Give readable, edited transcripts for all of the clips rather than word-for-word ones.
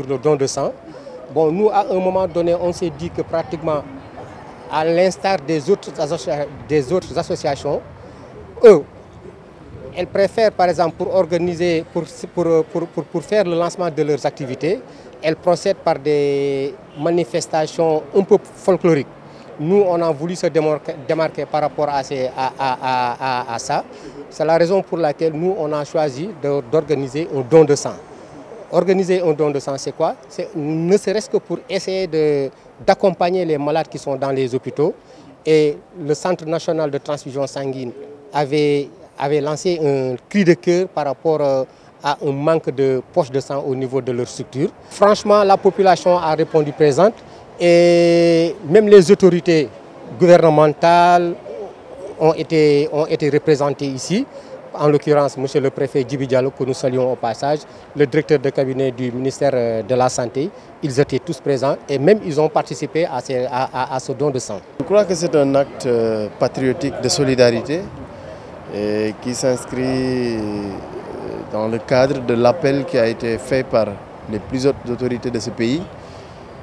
sur le don de sang. Bon, nous, à un moment donné, on s'est dit que pratiquement, à l'instar des autres associations, eux, elles préfèrent, par exemple, pour organiser, pour faire le lancement de leurs activités, elles procèdent par des manifestations un peu folkloriques. Nous, on a voulu se démarquer par rapport à ça. C'est la raison pour laquelle nous, on a choisi d'organiser un don de sang. Organiser un don de sang, c'est quoi? Ne serait-ce que pour essayer d'accompagner les malades qui sont dans les hôpitaux. Et le Centre national de transfusion sanguine avait lancé un cri de cœur par rapport à un manque de poches de sang au niveau de leur structure. Franchement, la population a répondu présente et même les autorités gouvernementales ont été représentées ici. En l'occurrence, M. le préfet Djibi Diallo, que nous saluons au passage, le directeur de cabinet du ministère de la Santé, ils étaient tous présents et même ils ont participé à ce don de sang. Je crois que c'est un acte patriotique de solidarité et qui s'inscrit dans le cadre de l'appel qui a été fait par les plus hautes autorités de ce pays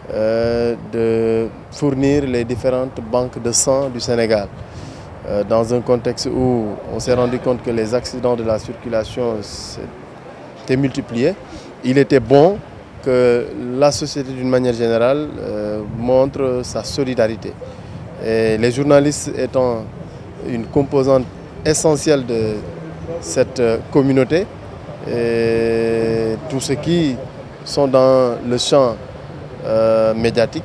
de fournir les différentes banques de sang du Sénégal. Dans un contexte où on s'est rendu compte que les accidents de la circulation s'étaient multipliés, il était bon que la société d'une manière générale montre sa solidarité. Et les journalistes étant une composante essentielle de cette communauté, et tous ceux qui sont dans le champ médiatique.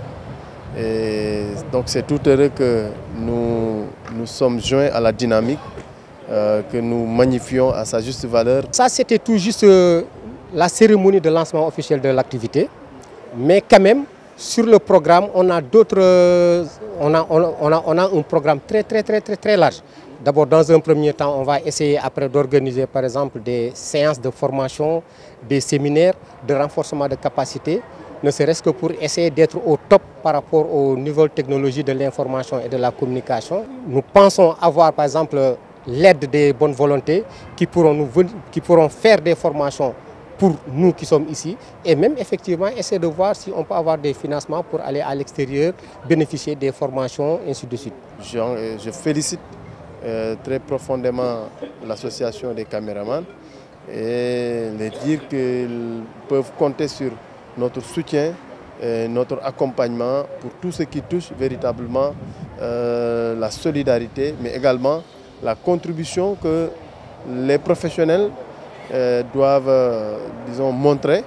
Et donc c'est tout heureux que nous sommes joints à la dynamique, que nous magnifions à sa juste valeur. Ça, c'était tout juste la cérémonie de lancement officiel de l'activité. Mais quand même, sur le programme, on a un programme très large. D'abord, dans un premier temps, on va essayer après d'organiser par exemple des séances de formation, des séminaires de renforcement de capacité, ne serait-ce que pour essayer d'être au top par rapport aux nouvelles technologies de l'information et de la communication. Nous pensons avoir par exemple l'aide des bonnes volontés qui pourront faire des formations pour nous qui sommes ici et même effectivement essayer de voir si on peut avoir des financements pour aller à l'extérieur, bénéficier des formations, ainsi de suite. Je félicite très profondément l'association des caméramans et les dire qu'ils peuvent compter sur notre soutien et notre accompagnement pour tout ce qui touche véritablement la solidarité, mais également la contribution que les professionnels doivent, disons, montrer.